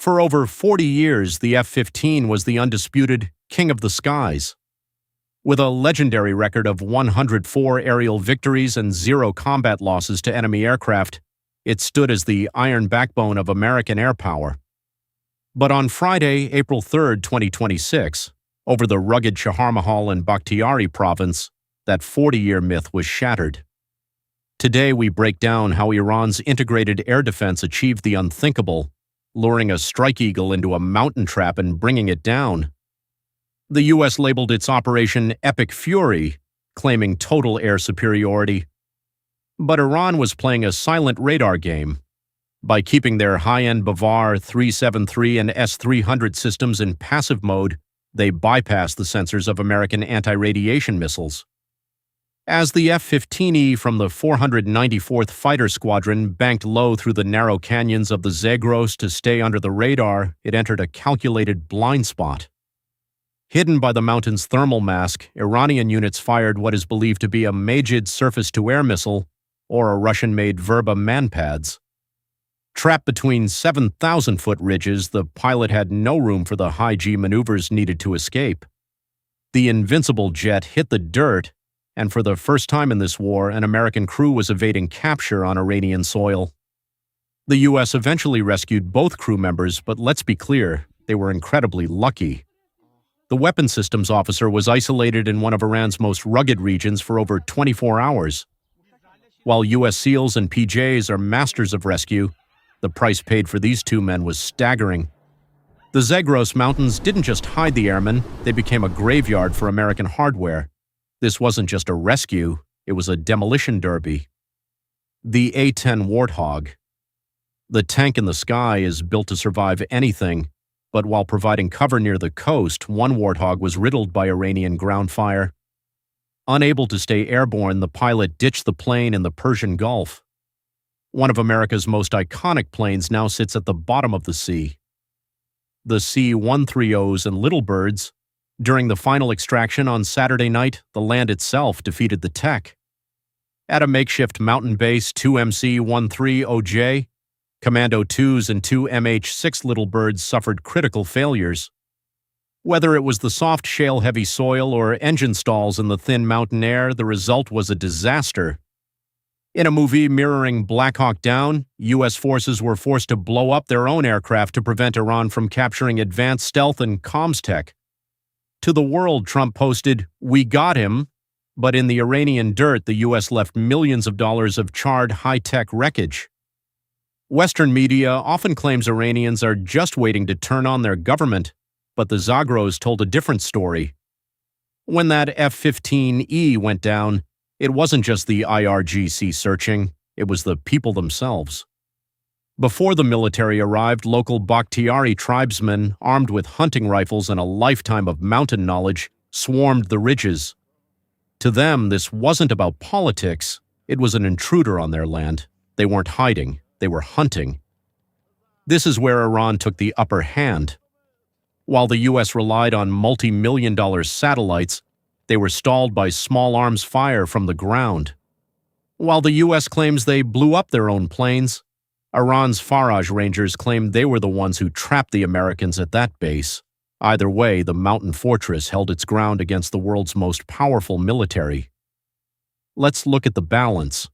For over 40 years, the F-15 was the undisputed king of the skies. With a legendary record of 104 aerial victories and 0 combat losses to enemy aircraft, it stood as the iron backbone of American air power. But on Friday, April 3, 2026, over the rugged Shaharmahal and Bakhtiari province, that 40-year myth was shattered. Today we break down how Iran's integrated air defense achieved the unthinkable, luring a strike eagle into a mountain trap and bringing it down. The U.S. labeled its operation Epic Fury, claiming total air superiority. But Iran was playing a silent radar game. By keeping their high-end Bavar 373 and S-300 systems in passive mode, they bypassed the sensors of American anti-radiation missiles. As the F-15E from the 494th Fighter Squadron banked low through the narrow canyons of the Zagros to stay under the radar, it entered a calculated blind spot. Hidden by the mountain's thermal mask, Iranian units fired what is believed to be a Majid surface-to-air missile or a Russian-made Verba manpads. Trapped between 7,000-foot ridges, the pilot had no room for the high-G maneuvers needed to escape. The invincible jet hit the dirt, and for the first time in this war, an American crew was evading capture on Iranian soil. The U.S. eventually rescued both crew members, but let's be clear, they were incredibly lucky. The weapons systems officer was isolated in one of Iran's most rugged regions for over 24 hours. While U.S. SEALs and PJs are masters of rescue, the price paid for these two men was staggering. The Zagros Mountains didn't just hide the airmen, they became a graveyard for American hardware. This wasn't just a rescue, it was a demolition derby. The A-10 Warthog. The tank in the sky is built to survive anything, but while providing cover near the coast, one Warthog was riddled by Iranian ground fire. Unable to stay airborne, the pilot ditched the plane in the Persian Gulf. One of America's most iconic planes now sits at the bottom of the sea. The C-130s and Little Birds. During the final extraction on Saturday night, the land itself defeated the tech. At a makeshift mountain base, 2 MC-13OJ, Commando 2s and 2 MH-6 Little Birds suffered critical failures. Whether it was the soft shale-heavy soil or engine stalls in the thin mountain air, the result was a disaster. In a movie mirroring Black Hawk Down, U.S. forces were forced to blow up their own aircraft to prevent Iran from capturing advanced stealth and comms tech. To the world, Trump posted, "We got him," but in the Iranian dirt, the U.S. left millions of dollars of charred high-tech wreckage. Western media often claims Iranians are just waiting to turn on their government, but the Zagros told a different story. When that F-15E went down, it wasn't just the IRGC searching, it was the people themselves. Before the military arrived, local Bakhtiari tribesmen, armed with hunting rifles and a lifetime of mountain knowledge, swarmed the ridges. To them, this wasn't about politics, it was an intruder on their land. They weren't hiding, they were hunting. This is where Iran took the upper hand. While the U.S. relied on multi-million-dollar satellites, they were stalled by small arms fire from the ground. While the U.S. claims they blew up their own planes, Iran's Faraj Rangers claimed they were the ones who trapped the Americans at that base. Either way, the mountain fortress held its ground against the world's most powerful military. Let's look at the balance.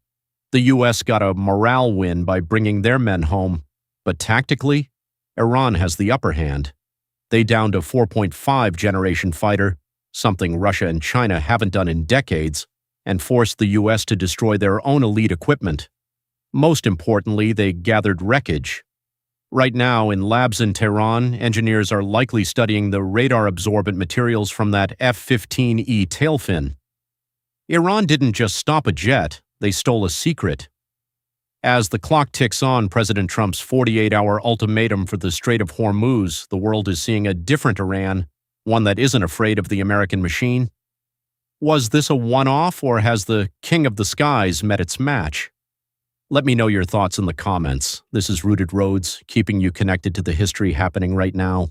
The U.S. got a morale win by bringing their men home, but tactically, Iran has the upper hand. They downed a 4.5 generation fighter, something Russia and China haven't done in decades, and forced the U.S. to destroy their own elite equipment. Most importantly, they gathered wreckage. Right now, in labs in Tehran, engineers are likely studying the radar-absorbent materials from that F-15E tailfin. Iran didn't just stop a jet, they stole a secret. As the clock ticks on President Trump's 48-hour ultimatum for the Strait of Hormuz, the world is seeing a different Iran, one that isn't afraid of the American machine. Was this a one-off, or has the King of the Skies met its match? Let me know your thoughts in the comments. This is Rooted Roads, keeping you connected to the history happening right now.